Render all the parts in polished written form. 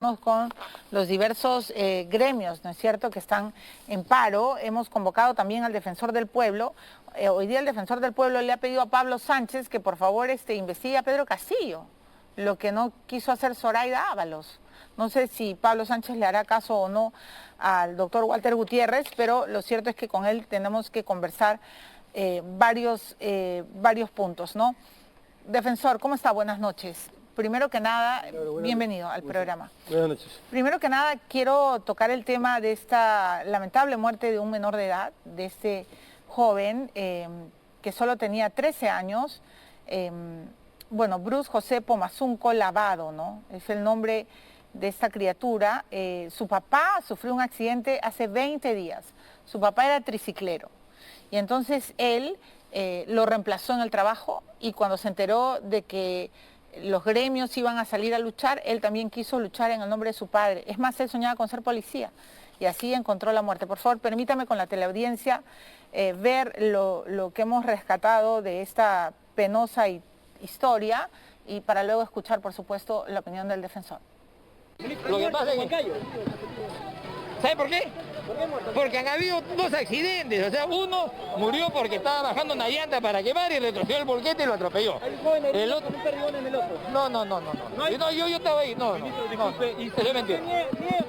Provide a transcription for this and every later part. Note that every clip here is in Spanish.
Con los diversos gremios, ¿no es cierto?, que están en paro. Hemos convocado también al Defensor del Pueblo. Hoy día el Defensor del Pueblo le ha pedido a Pablo Sánchez que por favor investigue a Pedro Castillo, lo que no quiso hacer Zoraida Ábalos. No sé si Pablo Sánchez le hará caso o no al doctor Walter Gutiérrez, pero lo cierto es que con él tenemos que conversar varios puntos, ¿no? Defensor, ¿cómo está? Buenas noches. Primero que nada, bienvenido al programa. Buenas noches. Primero que nada, quiero tocar el tema de esta lamentable muerte de un menor de edad, de este joven que solo tenía 13 años. Bueno, Bruce José Pomazunco Lavado, ¿no? Es el nombre de esta criatura. Su papá sufrió un accidente hace 20 días. Su papá era triciclero. Y entonces él lo reemplazó en el trabajo y cuando se enteró de que los gremios iban a salir a luchar, él también quiso luchar en el nombre de su padre. Es más, él soñaba con ser policía y así encontró la muerte. Por favor, permítame con la teleaudiencia ver lo que hemos rescatado de esta penosa historia y para luego escuchar, por supuesto, la opinión del defensor. Lo que pasa es que... ¿Sabe por qué? Porque han habido dos accidentes, o sea, uno murió porque estaba bajando una llanta para quemar y retrocedió el volquete y lo atropelló. El otro... No, yo estaba ahí, no. Eso es mentira.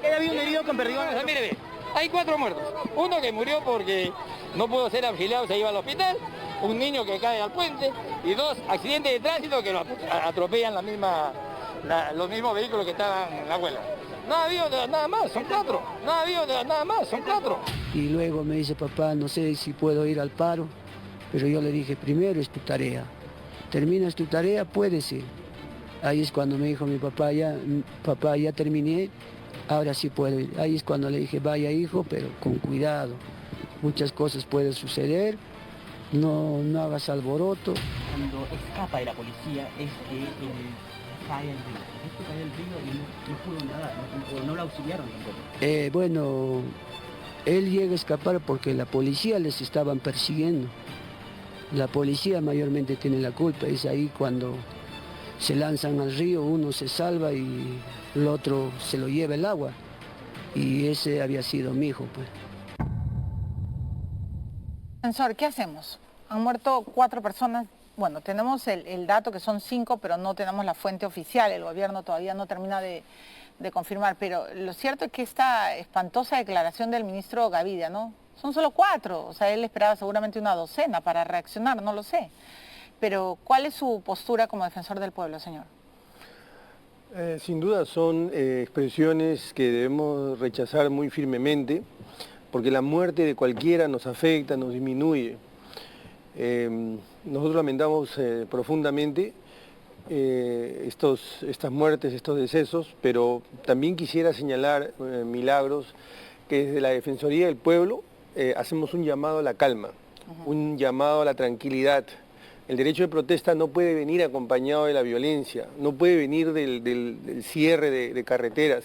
¿Que haya habido un herido con perdigones? O sea, mire, ve, hay 4 muertos. Uno que murió porque no pudo ser auxiliado, se iba al hospital. Un niño que cae al puente. Y 2 accidentes de tránsito que lo atropellan los mismos vehículos que estaban en la huelga. No ha habido nada más, son 4. No ha habido nada más, son 4. Y luego me dice, papá, no sé si puedo ir al paro, pero yo le dije, primero es tu tarea. Terminas tu tarea, puedes ir. Ahí es cuando me dijo mi papá, ya terminé, ahora sí puedo ir. Ahí es cuando le dije, vaya hijo, pero con cuidado. Muchas cosas pueden suceder, no hagas alboroto. Cuando escapa de la policía es que cae el río. Esto cae el río y no pudo nadar, no lo auxiliaron tampoco. Bueno, él llega a escapar porque la policía les estaban persiguiendo. La policía mayormente tiene la culpa, es ahí cuando se lanzan al río, uno se salva y el otro se lo lleva el agua. Y ese había sido mi hijo, pues. Defensor, ¿qué hacemos? Han muerto 4 personas. Bueno, tenemos el dato que son 5, pero no tenemos la fuente oficial. El gobierno todavía no termina de confirmar. Pero lo cierto es que esta espantosa declaración del ministro Gavidia, ¿no? Son solo 4. O sea, él esperaba seguramente una docena para reaccionar, no lo sé. Pero, ¿cuál es su postura como defensor del pueblo, señor? Sin duda son expresiones que debemos rechazar muy firmemente, porque la muerte de cualquiera nos afecta, nos disminuye. Nosotros lamentamos profundamente estas muertes, estos decesos, pero también quisiera señalar, Milagros, que desde la Defensoría del Pueblo hacemos un llamado a la calma, un llamado a la tranquilidad. El derecho de protesta no puede venir acompañado de la violencia, no puede venir del cierre de carreteras,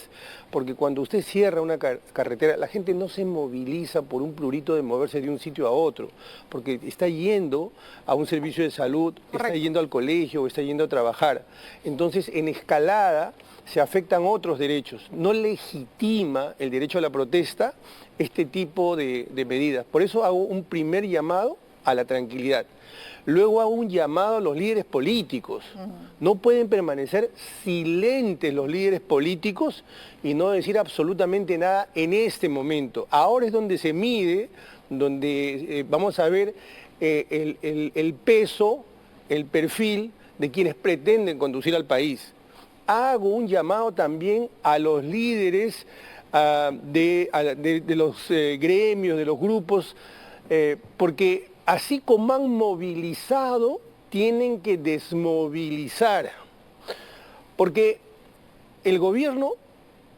porque cuando usted cierra una carretera, la gente no se moviliza por un prurito de moverse de un sitio a otro, porque está yendo a un servicio de salud, está yendo al colegio, está yendo a trabajar. Entonces, en escalada se afectan otros derechos. No legitima el derecho a la protesta este tipo de medidas. Por eso hago un primer llamado a la tranquilidad. Luego hago un llamado a los líderes políticos. No pueden permanecer silentes los líderes políticos y no decir absolutamente nada en este momento. Ahora es donde se mide, donde vamos a ver el peso, el perfil de quienes pretenden conducir al país. Hago un llamado también a los líderes de los gremios, de los grupos, porque así como han movilizado, tienen que desmovilizar. Porque el gobierno,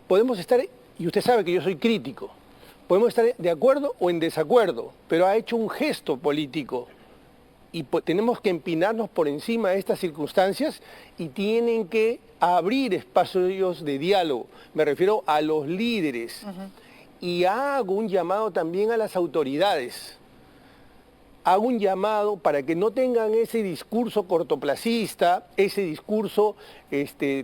podemos estar, y usted sabe que yo soy crítico, podemos estar de acuerdo o en desacuerdo, pero ha hecho un gesto político. Y tenemos que empinarnos por encima de estas circunstancias y tienen que abrir espacios de diálogo. Me refiero a los líderes. Y hago un llamado también a las autoridades. Hago un llamado para que no tengan ese discurso cortoplacista, ese discurso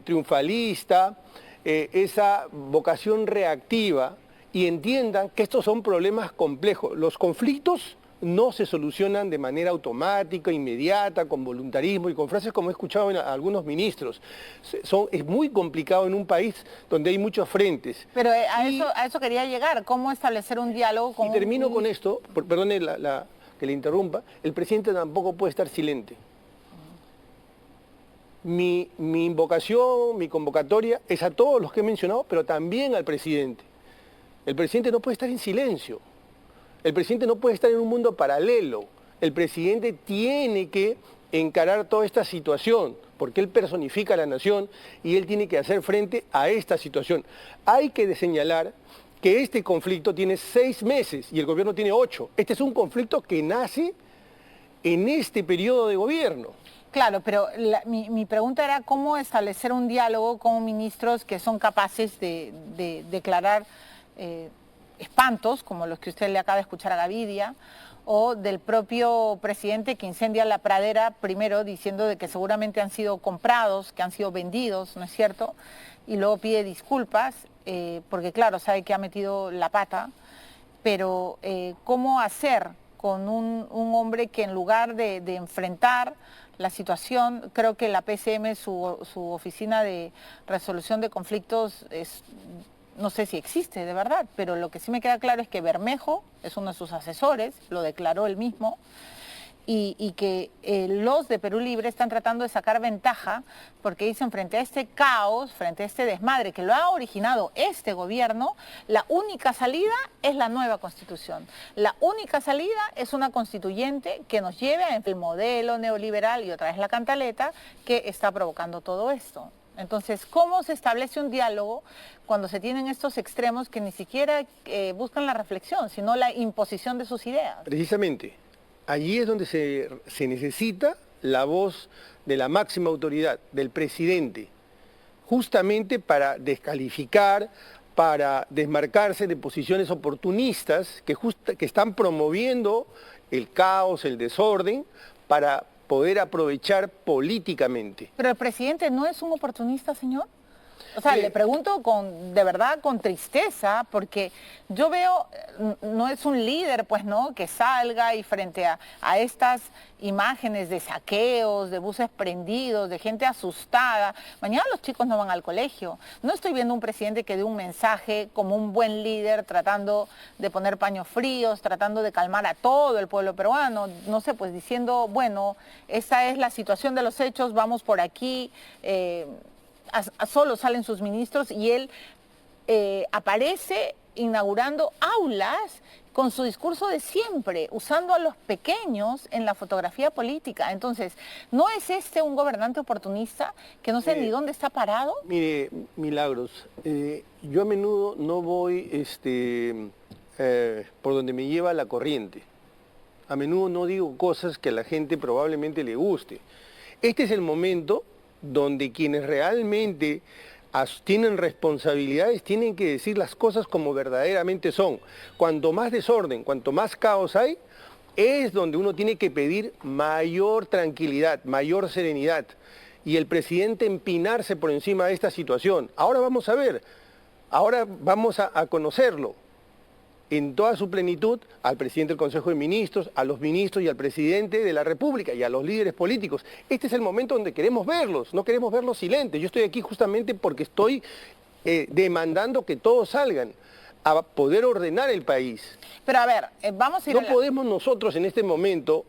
triunfalista, esa vocación reactiva y entiendan que estos son problemas complejos. Los conflictos no se solucionan de manera automática, inmediata, con voluntarismo y con frases como he escuchado en algunos ministros. Es muy complicado en un país donde hay muchos frentes. Pero a eso quería llegar. ¿Cómo establecer un diálogo con... Y termino con esto, perdone que le interrumpa, el presidente tampoco puede estar silente. Mi invocación, mi convocatoria es a todos los que he mencionado, pero también al presidente. El presidente no puede estar en silencio. El presidente no puede estar en un mundo paralelo. El presidente tiene que encarar toda esta situación, porque él personifica a la nación y él tiene que hacer frente a esta situación. Hay que señalar que este conflicto tiene 6 meses y el gobierno tiene 8. Este es un conflicto que nace en este periodo de gobierno. Claro, pero mi pregunta era cómo establecer un diálogo con ministros que son capaces de declarar espantos, como los que usted le acaba de escuchar a Gavidia, o del propio presidente que incendia la pradera, primero diciendo de que seguramente han sido comprados, que han sido vendidos, ¿no es cierto? Y luego pide disculpas, porque claro, sabe que ha metido la pata, pero ¿cómo hacer con un hombre que en lugar de enfrentar la situación, creo que la PCM, su oficina de resolución de conflictos, no sé si existe de verdad, pero lo que sí me queda claro es que Bermejo es uno de sus asesores, lo declaró él mismo, y que los de Perú Libre están tratando de sacar ventaja porque dicen frente a este caos, frente a este desmadre que lo ha originado este gobierno, la única salida es la nueva constitución. La única salida es una constituyente que nos lleve al modelo neoliberal y otra vez la cantaleta que está provocando todo esto. Entonces, ¿cómo se establece un diálogo cuando se tienen estos extremos que ni siquiera buscan la reflexión, sino la imposición de sus ideas? Precisamente. Allí es donde se necesita la voz de la máxima autoridad, del presidente, justamente para descalificar, para desmarcarse de posiciones oportunistas que están promoviendo el caos, el desorden, para poder aprovechar políticamente. Pero el presidente no es un oportunista, señor. O sea, le pregunto de verdad con tristeza, porque yo veo, no es un líder, pues, ¿no?, que salga y frente a estas imágenes de saqueos, de buses prendidos, de gente asustada. Mañana los chicos no van al colegio. No estoy viendo un presidente que dé un mensaje como un buen líder, tratando de poner paños fríos, tratando de calmar a todo el pueblo peruano. No sé, pues diciendo, bueno, esa es la situación de los hechos, vamos por aquí. Solo salen sus ministros y él aparece inaugurando aulas con su discurso de siempre, usando a los pequeños en la fotografía política. Entonces, ¿no es este un gobernante oportunista que no sé ni dónde está parado? Mire, Milagros, yo a menudo no voy por donde me lleva la corriente. A menudo no digo cosas que a la gente probablemente le guste. Este es el momento donde quienes realmente tienen responsabilidades tienen que decir las cosas como verdaderamente son. Cuanto más desorden, cuanto más caos hay, es donde uno tiene que pedir mayor tranquilidad, mayor serenidad. Y el presidente empinarse por encima de esta situación. Ahora vamos a ver, ahora vamos a conocerlo en toda su plenitud, al presidente del Consejo de Ministros, a los ministros y al presidente de la República y a los líderes políticos. Este es el momento donde queremos verlos, no queremos verlos silentes. Yo estoy aquí justamente porque estoy demandando que todos salgan a poder ordenar el país. Pero a ver, vamos a ir No podemos nosotros en este momento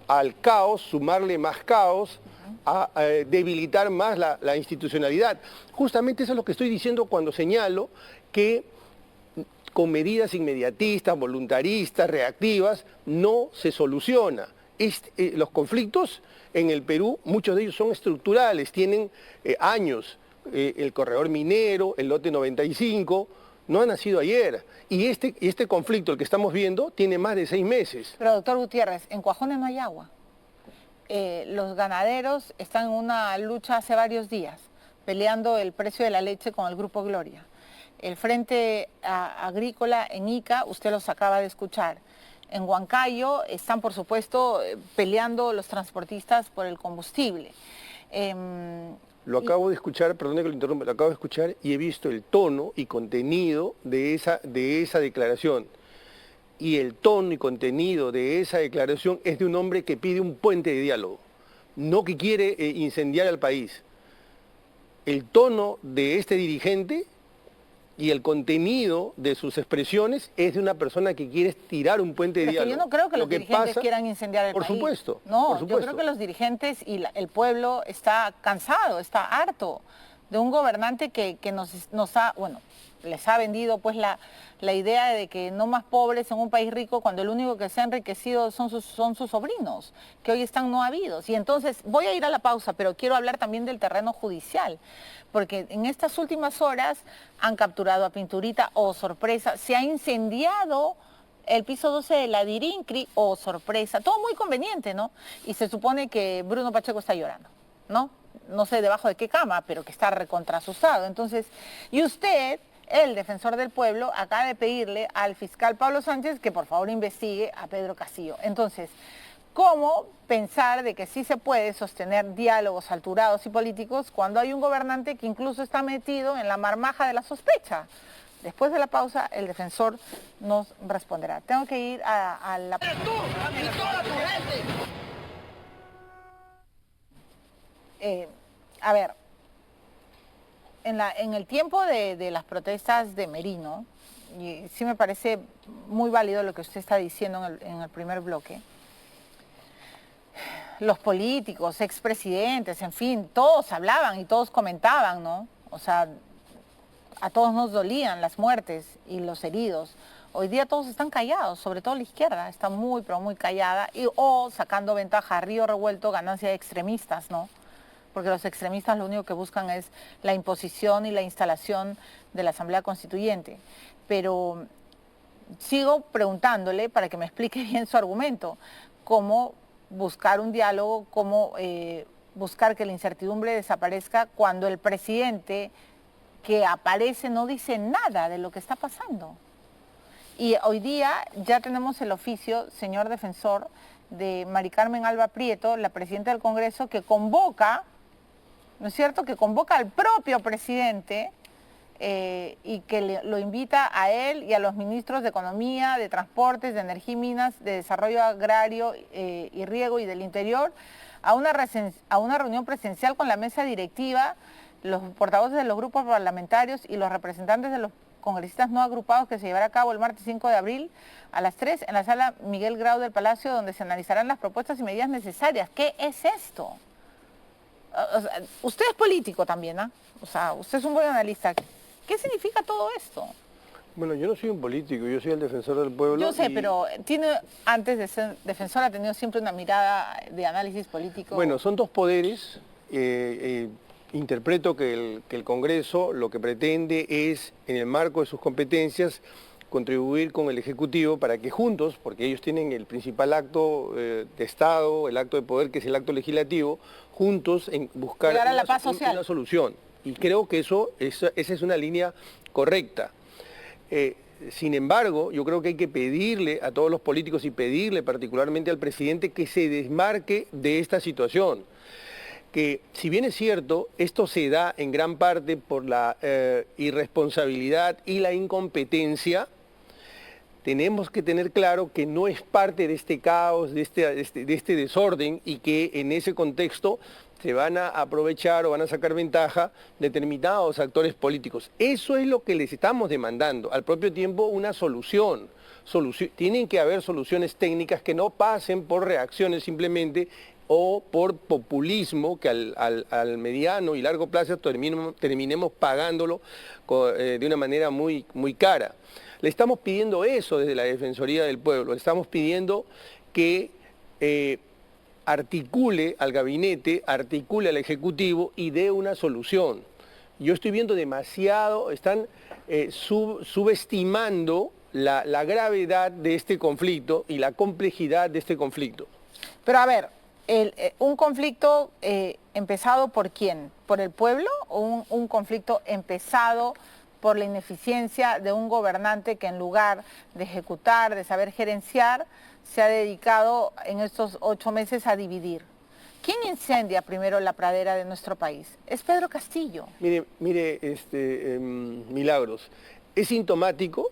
al caos sumarle más caos, a debilitar más la institucionalidad. Justamente eso es lo que estoy diciendo cuando señalo que con medidas inmediatistas, voluntaristas, reactivas, no se soluciona. Los conflictos en el Perú, muchos de ellos son estructurales, tienen años. El corredor minero, el lote 95, no ha nacido ayer. Y este conflicto, el que estamos viendo, tiene más de 6 meses. Pero doctor Gutiérrez, en Cuajones no hay agua. Los ganaderos están en una lucha hace varios días, peleando el precio de la leche con el Grupo Gloria. El Frente Agrícola en Ica, usted los acaba de escuchar. En Huancayo están, por supuesto, peleando los transportistas por el combustible. Lo acabo de escuchar, perdone que lo interrumpa, lo acabo de escuchar y he visto el tono y contenido de esa declaración. Y el tono y contenido de esa declaración es de un hombre que pide un puente de diálogo, no que quiere incendiar al país. El tono de este dirigente y el contenido de sus expresiones es de una persona que quiere tirar un puente de diálogo. Yo no creo que los dirigentes quieran incendiar el país. Por supuesto. No, yo creo que los dirigentes y el pueblo está cansado, está harto de un gobernante que les ha vendido pues la idea de que no más pobres en un país rico cuando el único que se ha enriquecido son sus sobrinos, que hoy están no habidos. Y entonces voy a ir a la pausa, pero quiero hablar también del terreno judicial, porque en estas últimas horas han capturado a Pinturita, sorpresa, se ha incendiado el piso 12 de la Dirincri, sorpresa, todo muy conveniente, ¿no? Y se supone que Bruno Pacheco está llorando, ¿no? No sé debajo de qué cama, pero que está recontrasusado. Entonces, y usted, el defensor del pueblo, acaba de pedirle al fiscal Pablo Sánchez que por favor investigue a Pedro Castillo. Entonces, ¿cómo pensar de que sí se puede sostener diálogos alturados y políticos cuando hay un gobernante que incluso está metido en la marmaja de la sospecha? Después de la pausa, el defensor nos responderá. Tengo que ir a la... a ver, en el tiempo de las protestas de Merino, y sí me parece muy válido lo que usted está diciendo en el primer bloque, los políticos, expresidentes, en fin, todos hablaban y todos comentaban, ¿no? O sea, a todos nos dolían las muertes y los heridos. Hoy día todos están callados, sobre todo la izquierda, está muy, pero muy callada, o sacando ventaja a río revuelto, ganancia de extremistas, ¿no? Porque los extremistas lo único que buscan es la imposición y la instalación de la Asamblea Constituyente. Pero sigo preguntándole para que me explique bien su argumento, cómo buscar un diálogo, cómo buscar que la incertidumbre desaparezca cuando el presidente que aparece no dice nada de lo que está pasando. Y hoy día ya tenemos el oficio, señor defensor, de Mari Carmen Alba Prieto, la presidenta del Congreso, que convoca, ¿no es cierto?, que convoca al propio presidente y que lo invita a él y a los ministros de Economía, de Transportes, de Energía y Minas, de Desarrollo Agrario y Riego y del Interior a una reunión presencial con la mesa directiva, los portavoces de los grupos parlamentarios y los representantes de los congresistas no agrupados, que se llevará a cabo el martes 5 de abril a las 3 en la sala Miguel Grau del Palacio, donde se analizarán las propuestas y medidas necesarias. ¿Qué es esto? O sea, usted es político también, ¿ah? O sea, usted es un buen analista. ¿Qué significa todo esto? Bueno, yo no soy un político, yo soy el defensor del pueblo. Yo sé, pero antes de ser defensor ha tenido siempre una mirada de análisis político. Bueno, son dos poderes. Interpreto que el Congreso lo que pretende es, en el marco de sus competencias, contribuir con el Ejecutivo para que juntos, porque ellos tienen el principal acto de Estado, el acto de poder, que es el acto legislativo, juntos en buscar una solución. Y creo que esa es una línea correcta. Sin embargo, yo creo que hay que pedirle a todos los políticos y pedirle particularmente al presidente que se desmarque de esta situación. Que si bien es cierto, esto se da en gran parte por la irresponsabilidad y la incompetencia, tenemos que tener claro que no es parte de este caos, de este desorden, y que en ese contexto se van a aprovechar o van a sacar ventaja determinados actores políticos. Eso es lo que les estamos demandando. Al propio tiempo, una solución. Tienen que haber soluciones técnicas que no pasen por reacciones simplemente o por populismo que al mediano y largo plazo terminemos pagándolo de una manera muy, muy cara. Le estamos pidiendo eso desde la Defensoría del Pueblo, le estamos pidiendo que articule al gabinete, articule al Ejecutivo y dé una solución. Yo estoy viendo demasiado, están subestimando la gravedad de este conflicto y la complejidad de este conflicto. Pero a ver, un conflicto empezado ¿por quién? ¿Por el pueblo o un conflicto empezado por la ineficiencia de un gobernante que en lugar de ejecutar, de saber gerenciar, se ha dedicado en estos 8 meses a dividir? ¿Quién incendia primero la pradera de nuestro país? Es Pedro Castillo. Mire, Milagros, es sintomático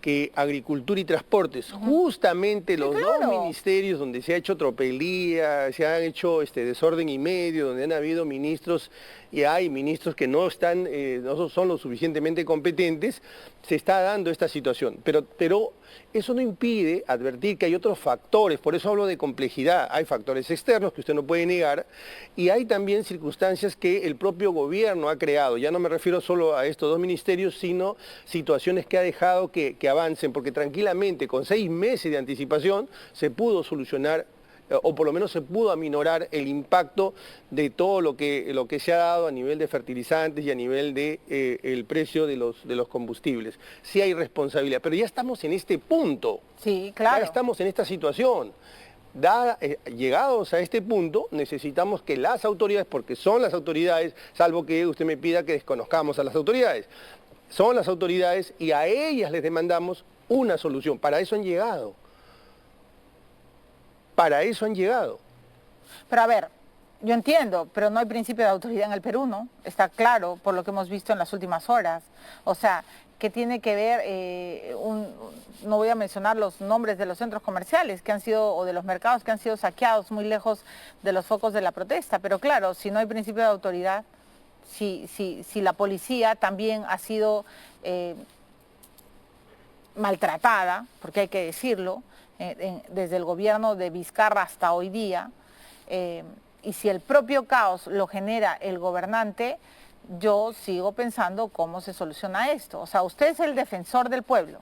que Agricultura y Transportes, justamente los dos ministerios donde se ha hecho tropelía, se ha hecho desorden y medio, donde han habido ministros y hay ministros que no están, no son lo suficientemente competentes, se está dando esta situación. Pero eso no impide advertir que hay otros factores, por eso hablo de complejidad. Hay factores externos que usted no puede negar y hay también circunstancias que el propio gobierno ha creado. Ya no me refiero solo a estos dos ministerios, sino situaciones que ha dejado que avancen, porque tranquilamente con 6 meses de anticipación se pudo solucionar o por lo menos se pudo aminorar el impacto de todo lo que se ha dado a nivel de fertilizantes y a nivel de el precio de los combustibles. Sí hay responsabilidad, pero ya estamos en este punto. Sí, claro. Ya estamos en esta situación. Llegados a este punto, necesitamos que las autoridades, porque son las autoridades, salvo que usted me pida que desconozcamos a las autoridades, son las autoridades y a ellas les demandamos una solución. Para eso han llegado. Para eso han llegado. Pero a ver, yo entiendo, pero no hay principio de autoridad en el Perú, ¿no? Está claro por lo que hemos visto en las últimas horas. O sea, ¿qué tiene que ver, no voy a mencionar los nombres de los centros comerciales que han sido, o de los mercados que han sido saqueados muy lejos de los focos de la protesta? Pero claro, si no hay principio de autoridad, si la policía también ha sido maltratada, porque hay que decirlo, desde el gobierno de Vizcarra hasta hoy día, y si el propio caos lo genera el gobernante, yo sigo pensando cómo se soluciona esto. O sea, usted es el defensor del pueblo,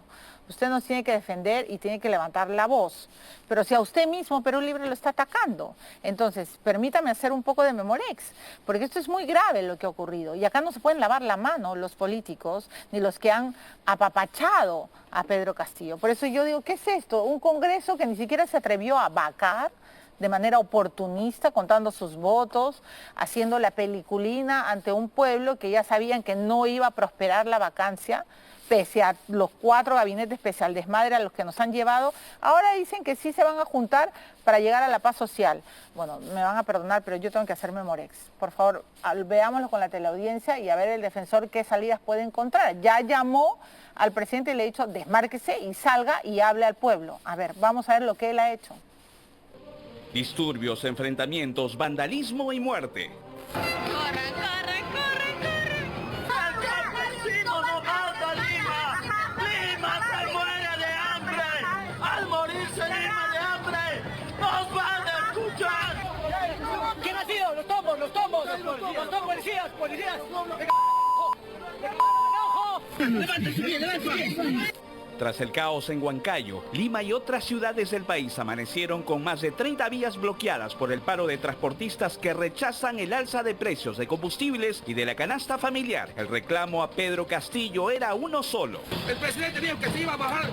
usted nos tiene que defender y tiene que levantar la voz, pero si a usted mismo Perú Libre lo está atacando, entonces permítame hacer un poco de memorex, porque esto es muy grave lo que ha ocurrido, y acá no se pueden lavar la mano los políticos, ni los que han apapachado a Pedro Castillo. Por eso yo digo, ¿qué es esto? Un Congreso que ni siquiera se atrevió a vacar de manera oportunista, contando sus votos, haciendo la peliculina ante un pueblo que ya sabían que no iba a prosperar la vacancia, pese a los 4 gabinetes, pese al desmadre a los que nos han llevado. Ahora dicen que sí se van a juntar para llegar a la paz social. Bueno, me van a perdonar, pero yo tengo que hacer memorex. Por favor, veámoslo con la teleaudiencia y a ver el defensor qué salidas puede encontrar. Ya llamó al presidente y le ha dicho, desmárquese y salga y hable al pueblo. A ver, vamos a ver lo que él ha hecho. Disturbios, enfrentamientos, vandalismo y muerte. ¡Corran, corran, corran, corran! ¡El campesino no mata Lima! ¡Lima se muere de hambre! ¡Al morirse Lima de hambre! ¡Nos van a escuchar! ¿Quién ha sido? ¡Los tomos! ¡Los tomos! ¡Los tomos, policías! ¡Policías! ¡Levante su pie! ¡Levante su pie! Tras el caos en Huancayo, Lima y otras ciudades del país amanecieron con más de 30 vías bloqueadas por el paro de transportistas que rechazan el alza de precios de combustibles y de la canasta familiar. El reclamo a Pedro Castillo era uno solo. El presidente dijo que se iba a bajar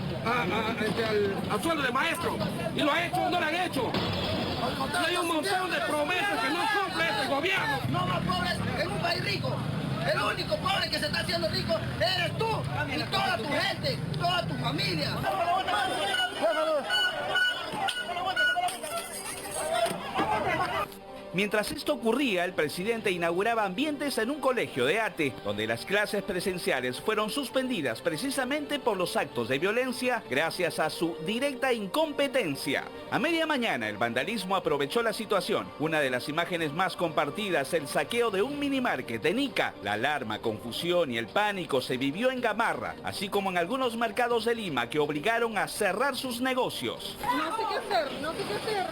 al sueldo de maestro y lo ha hecho o no lo han hecho. Y hay un montón de promesas que no cumple este gobierno. No más pobres en un país rico. El único pobre que se está haciendo rico eres tú y toda tu gente, toda tu familia. Mientras esto ocurría, el presidente inauguraba ambientes en un colegio de Ate, donde las clases presenciales fueron suspendidas precisamente por los actos de violencia gracias a su directa incompetencia. A media mañana, el vandalismo aprovechó la situación. Una de las imágenes más compartidas, el saqueo de un minimarket en Ica. La alarma, confusión y el pánico se vivió en Gamarra, así como en algunos mercados de Lima que obligaron a cerrar sus negocios. No sé qué hacer, no sé qué hacer.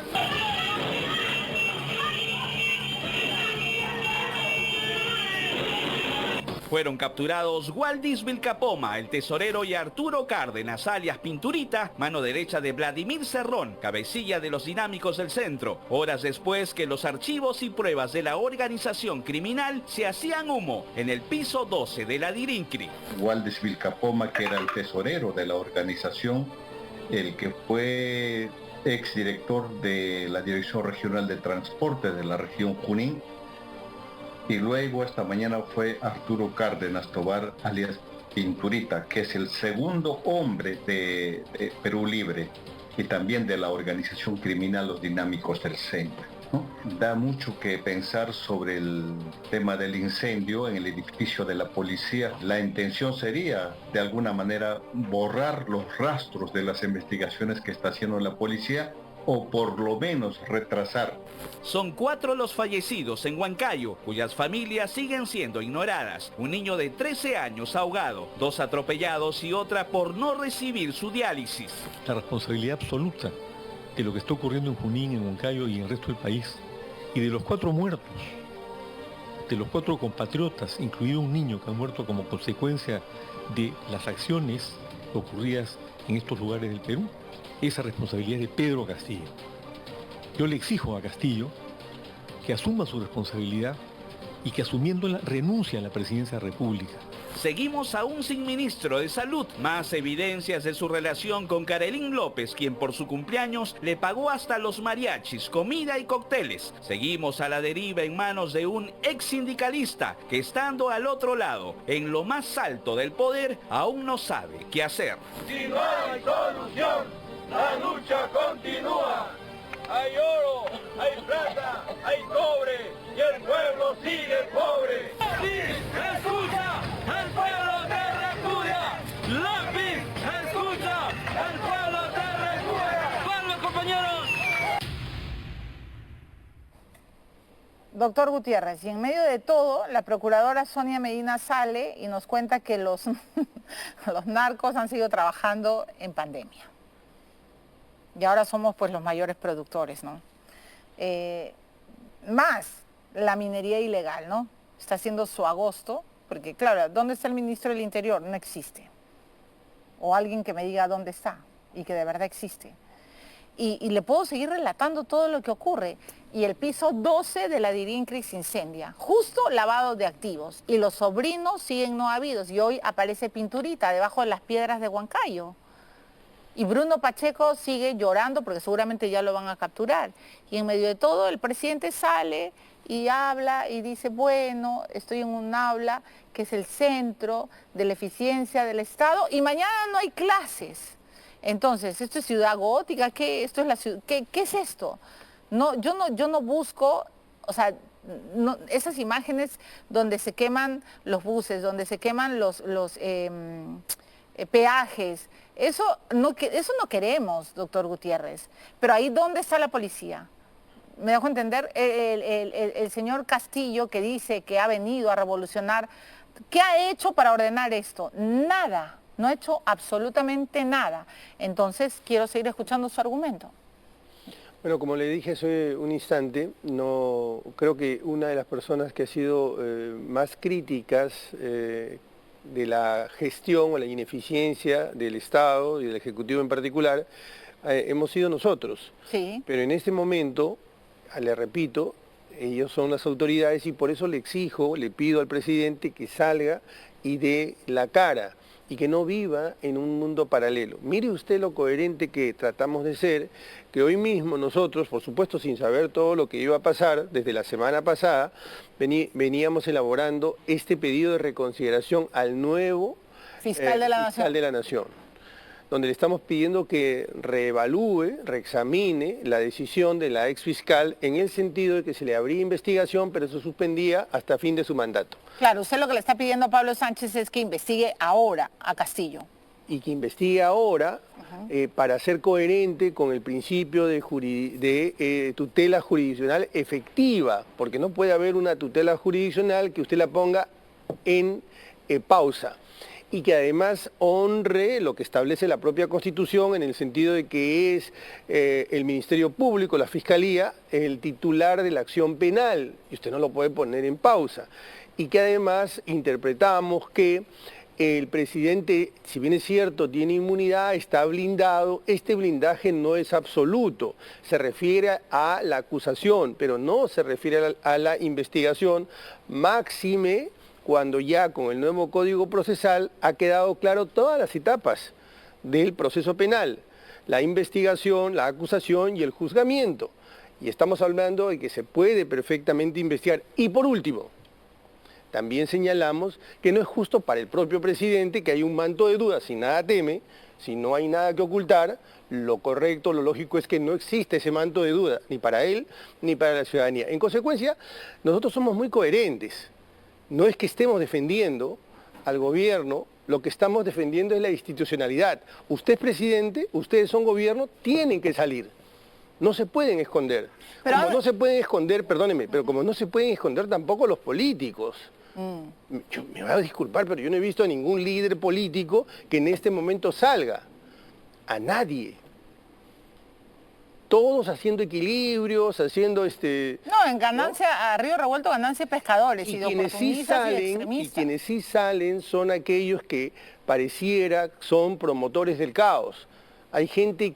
Fueron capturados Waldis Vilcapoma, el tesorero, y Arturo Cárdenas, alias Pinturita, mano derecha de Vladimir Cerrón, cabecilla de los dinámicos del centro. Horas después que los archivos y pruebas de la organización criminal se hacían humo en el piso 12 de la Dirincri. Waldis Vilcapoma, que era el tesorero de la organización, el que fue exdirector de la Dirección Regional de Transporte de la región Junín, y luego esta mañana fue Arturo Cárdenas Tobar, alias Pinturita, que es el segundo hombre de Perú Libre y también de la organización criminal Los Dinámicos del Centro. ¿no? Da mucho que pensar sobre el tema del incendio en el edificio de la policía. La intención sería, de alguna manera, borrar los rastros de las investigaciones que está haciendo la policía, o por lo menos retrasar. Son 4 los fallecidos en Huancayo, cuyas familias siguen siendo ignoradas. Un niño de 13 años ahogado, 2 atropellados y otra por no recibir su diálisis. La responsabilidad absoluta de lo que está ocurriendo en Junín, en Huancayo y en el resto del país, y de los 4 muertos, de los 4 compatriotas, incluido un niño que ha muerto como consecuencia de las acciones ocurridas en estos lugares del Perú, esa responsabilidad es de Pedro Castillo. Yo le exijo a Castillo que asuma su responsabilidad y que asumiéndola renuncie a la presidencia de la República. Seguimos aún sin ministro de Salud. Más evidencias de su relación con Karelyn López, quien por su cumpleaños le pagó hasta los mariachis, comida y cócteles. Seguimos a la deriva en manos de un ex sindicalista que, estando al otro lado, en lo más alto del poder, aún no sabe qué hacer. Si no hay solución, la lucha continúa. Hay oro, hay plata, hay cobre y el pueblo sigue pobre. ¡Lápiz, escucha! ¡El pueblo te repudia! ¡Lápiz, escucha! ¡El pueblo te repudia! ¡Vamos, compañeros! Doctor Gutiérrez, y en medio de todo, la procuradora Sonia Medina sale y nos cuenta que los narcos han seguido trabajando en pandemia. Y ahora somos pues los mayores productores, ¿no? Más la minería ilegal, ¿no? Está haciendo su agosto, porque claro, ¿dónde está el ministro del Interior? No existe. O alguien que me diga dónde está y que de verdad existe. Y le puedo seguir relatando todo lo que ocurre. Y el piso 12 de la DIRINCRI se incendia, justo lavado de activos. Y los sobrinos siguen no habidos. Y hoy aparece pinturita debajo de las piedras de Huancayo. Y Bruno Pacheco sigue llorando porque seguramente ya lo van a capturar. Y en medio de todo el presidente sale y habla y dice, bueno, estoy en un aula que es el centro de la eficiencia del Estado y mañana no hay clases. Entonces, ¿esto es ciudad gótica? ¿Qué, esto es la ciudad? ¿Qué es esto? No, yo no busco, o sea, no, esas imágenes donde se queman los buses, donde se queman los peajes, eso no queremos, doctor Gutiérrez. Pero ahí, ¿dónde está la policía? Me dejo entender, el señor Castillo, que dice que ha venido a revolucionar, ¿qué ha hecho para ordenar esto? Nada, no ha hecho absolutamente nada. Entonces, quiero seguir escuchando su argumento. Bueno, como le dije hace un instante, no creo que una de las personas que ha sido más críticas de la gestión o la ineficiencia del Estado y del Ejecutivo en particular, hemos sido nosotros. Sí. Pero en este momento, le repito, ellos son las autoridades y por eso le exijo, le pido al presidente que salga y dé la cara y que no viva en un mundo paralelo. Mire usted lo coherente que tratamos de ser, que hoy mismo nosotros, por supuesto sin saber todo lo que iba a pasar, desde la semana pasada, veníamos elaborando este pedido de reconsideración al nuevo fiscal de la Nación, donde le estamos pidiendo que reevalúe, reexamine la decisión de la ex fiscal en el sentido de que se le abría investigación, pero se suspendía hasta fin de su mandato. Claro, usted lo que le está pidiendo a Pablo Sánchez es que investigue ahora a Castillo. Y que investigue ahora para ser coherente con el principio de tutela jurisdiccional efectiva, porque no puede haber una tutela jurisdiccional que usted la ponga en pausa. Y que además honre lo que establece la propia Constitución en el sentido de que es el Ministerio Público, la Fiscalía, el titular de la acción penal, y usted no lo puede poner en pausa. Y que además interpretamos que el presidente, si bien es cierto, tiene inmunidad, está blindado, este blindaje no es absoluto, se refiere a la acusación, pero no se refiere a la investigación, máxime cuando ya con el nuevo Código Procesal ha quedado claro todas las etapas del proceso penal, la investigación, la acusación y el juzgamiento. Y estamos hablando de que se puede perfectamente investigar. Y por último, también señalamos que no es justo para el propio presidente que hay un manto de dudas, si nada teme, Si no hay nada que ocultar, lo correcto, lo lógico es que no existe ese manto de duda, ni para él, ni para la ciudadanía. En consecuencia, nosotros somos muy coherentes. No es que estemos defendiendo al gobierno, lo que estamos defendiendo es la institucionalidad. Usted es presidente, ustedes son gobierno, tienen que salir. No se pueden esconder. Pero como no se pueden esconder, perdóneme, pero como no se pueden esconder tampoco los políticos. Me va a disculpar, pero yo no he visto a ningún líder político que en este momento salga. A nadie. Todos haciendo equilibrios, haciendo No, en ganancia, ¿no? A río revuelto ganancia pescadores y de quienes sí salen, y extremistas. Y quienes sí salen son aquellos que pareciera son promotores del caos. Hay gente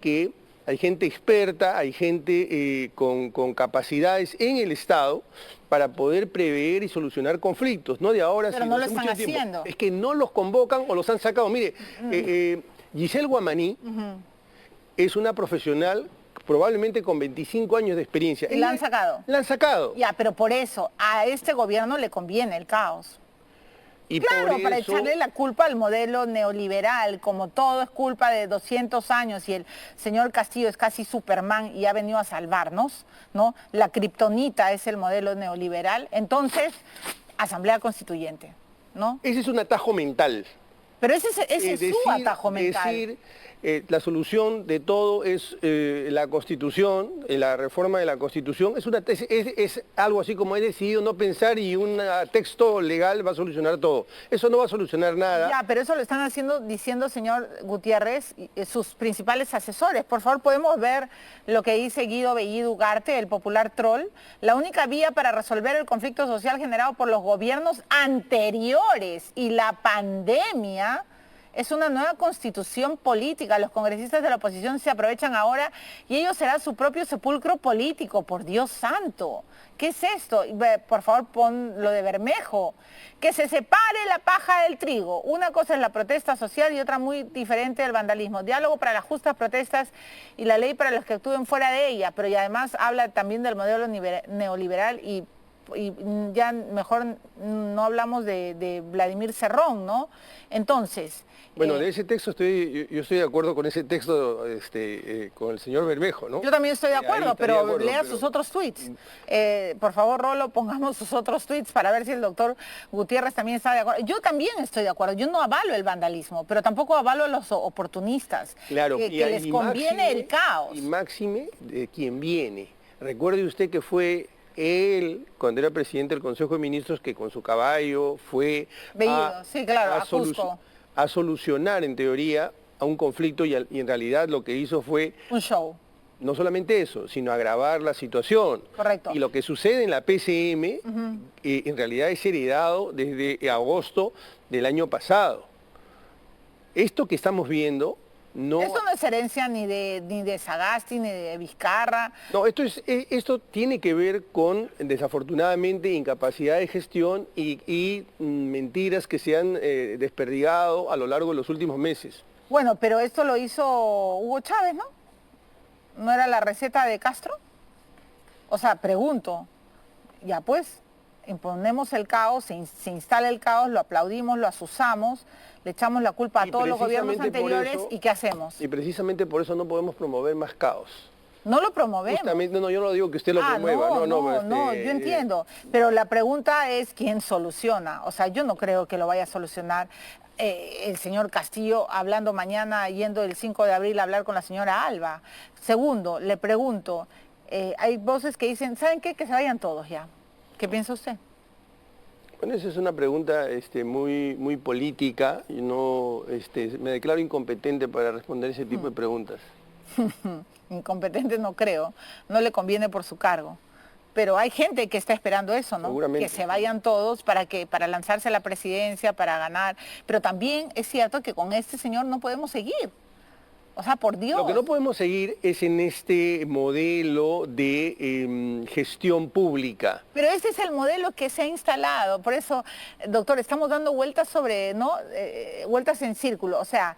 experta, hay gente con capacidades en el Estado para poder prever y solucionar conflictos, no de ahora, pero sino no lo hace están mucho tiempo. haciendo. Es que no los convocan o los han sacado. Mire, Giselle Guamaní es una profesional probablemente con 25 años de experiencia. ¿Y la han sacado? La han sacado. Ya, pero por eso, a este gobierno le conviene el caos. Y claro, por para eso, echarle la culpa al modelo neoliberal, como todo es culpa de 200 años y el señor Castillo es casi Superman y ha venido a salvarnos, ¿no? La kriptonita es el modelo neoliberal, entonces, Asamblea Constituyente, ¿no? Ese es un atajo mental. Pero ese es su atajo mental. La solución de todo es la Constitución, la reforma de la Constitución, es algo así como he decidido no pensar y un texto legal va a solucionar todo. Eso no va a solucionar nada. Ya, pero eso lo están diciendo, señor Gutiérrez, sus principales asesores. Por favor, podemos ver lo que dice Guido Bellido Ugarte, el popular troll. La única vía para resolver el conflicto social generado por los gobiernos anteriores y la pandemia es una nueva constitución política. Los congresistas de la oposición se aprovechan ahora y ellos serán su propio sepulcro político, por Dios santo. ¿Qué es esto? Por favor, pon lo de Bermejo. Que se separe la paja del trigo. Una cosa es la protesta social y otra muy diferente el vandalismo. Diálogo para las justas protestas y la ley para los que actúen fuera de ella, pero y además habla también del modelo neoliberal y ya mejor no hablamos de Vladimir Cerrón, ¿no? Entonces... Bueno, de ese texto yo estoy de acuerdo con ese texto con el señor Bermejo, ¿no? Yo también estoy de acuerdo, pero lea sus otros tweets. Por favor, Rolo, pongamos sus otros tweets para ver si el doctor Gutiérrez también está de acuerdo. Yo también estoy de acuerdo, yo no avalo el vandalismo, pero tampoco avalo a los oportunistas, claro, que les conviene el caos. Y máxime de quien viene. Recuerde usted que fue él, cuando era presidente del Consejo de Ministros, que con su caballo fue sí, claro, a Cusco. A solucionar, en teoría, a un conflicto y en realidad lo que hizo fue... un show. No solamente eso, sino agravar la situación. Correcto. Y lo que sucede en la PCM, en realidad es heredado desde agosto del año pasado. Esto que estamos viendo... Esto no es herencia ni de Sagasti, ni de Vizcarra. No, esto tiene que ver con, desafortunadamente, incapacidad de gestión y mentiras que se han desperdigado a lo largo de los últimos meses. Bueno, pero esto lo hizo Hugo Chávez, ¿no? ¿No era la receta de Castro? O sea, pregunto, ya pues, imponemos el caos, se instala el caos, lo aplaudimos, lo azuzamos, le echamos la culpa a todos los gobiernos anteriores y ¿qué hacemos? Y precisamente por eso no podemos promover más caos. No lo promovemos. Justamente, no, yo no digo que usted lo promueva. No, yo entiendo. Pero la pregunta es quién soluciona. O sea, yo no creo que lo vaya a solucionar el señor Castillo hablando mañana, yendo el 5 de abril a hablar con la señora Alba. Segundo, le pregunto, hay voces que dicen, ¿saben qué? Que se vayan todos ya. ¿Qué piensa usted? Bueno, esa es una pregunta muy política. Y no, me declaro incompetente para responder ese tipo de preguntas. Incompetente no creo, no le conviene por su cargo. Pero hay gente que está esperando eso, ¿no? Seguramente. Que se vayan todos para lanzarse a la presidencia, para ganar. Pero también es cierto que con este señor no podemos seguir. O sea, por Dios. Lo que no podemos seguir es en este modelo de gestión pública. Pero ese es el modelo que se ha instalado. Por eso, doctor, estamos dando vueltas vueltas en círculo. O sea,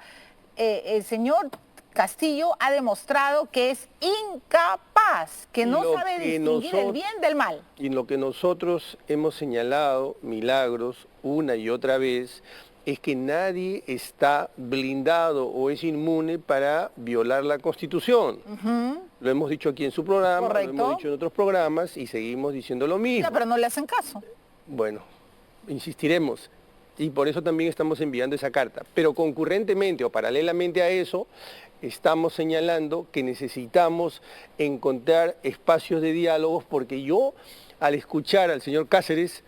el señor Castillo ha demostrado que es incapaz, que no sabe distinguir el bien del mal. Y lo que nosotros hemos señalado, Milagros, una y otra vez, es que nadie está blindado o es inmune para violar la Constitución. Lo hemos dicho aquí en su programa, Correcto. lo hemos dicho en otros programas y seguimos diciendo lo mismo. Ya, pero no le hacen caso. Bueno, insistiremos y por eso también estamos enviando esa carta. Pero concurrentemente o paralelamente a eso, estamos señalando que necesitamos encontrar espacios de diálogos porque yo, al escuchar al señor Cáceres,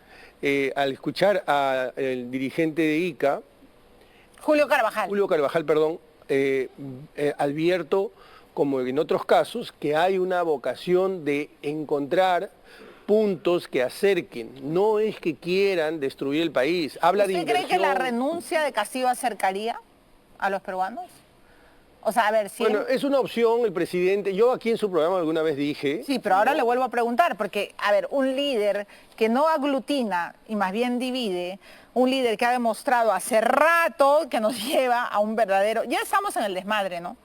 al escuchar al dirigente de ICA, Julio Carvajal, perdón, advierto, como en otros casos, que hay una vocación de encontrar puntos que acerquen, no es que quieran destruir el país. Habla de ¿Usted cree que la renuncia de Castillo acercaría a los peruanos? O sea, a ver, si... Bueno, es una opción, el presidente, yo aquí en su programa alguna vez dije... Sí, pero ahora le vuelvo a preguntar, porque, a ver, un líder que no aglutina y más bien divide, un líder que ha demostrado hace rato que nos lleva a un verdadero... Ya estamos en el desmadre, ¿no?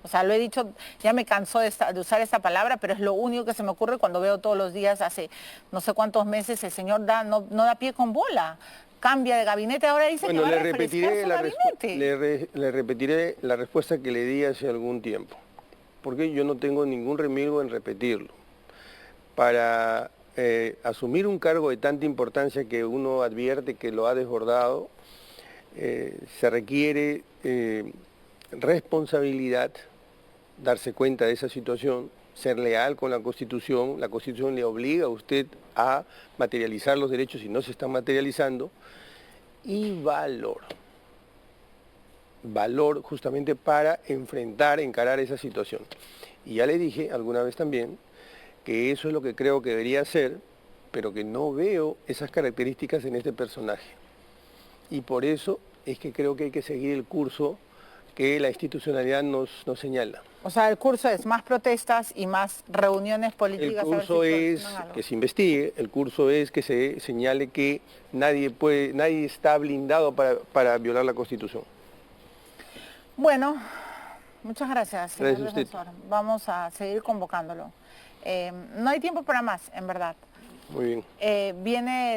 O sea, lo he dicho, ya me cansó de usar esta palabra, pero es lo único que se me ocurre cuando veo todos los días, hace no sé cuántos meses, el señor no da pie con bola. Cambia de gabinete, ahora dice que va a refrescar su gabinete. Le repetiré la respuesta que le di hace algún tiempo, porque yo no tengo ningún remilgo en repetirlo. Para asumir un cargo de tanta importancia que uno advierte que lo ha desbordado, se requiere responsabilidad, darse cuenta de esa situación, ser leal con la Constitución le obliga a usted a materializar los derechos y no se están materializando, y valor justamente para encarar esa situación. Y ya le dije alguna vez también que eso es lo que creo que debería ser, pero que no veo esas características en este personaje. Y por eso es que creo que hay que seguir el curso que la institucionalidad nos señala. O sea, el curso es más protestas y más reuniones políticas. El curso es que se investigue, el curso es que se señale que nadie está blindado para violar la Constitución. Bueno, muchas gracias, señor Gracias a usted. defensor. Vamos a seguir convocándolo. No hay tiempo para más, en verdad. Muy bien. Viene...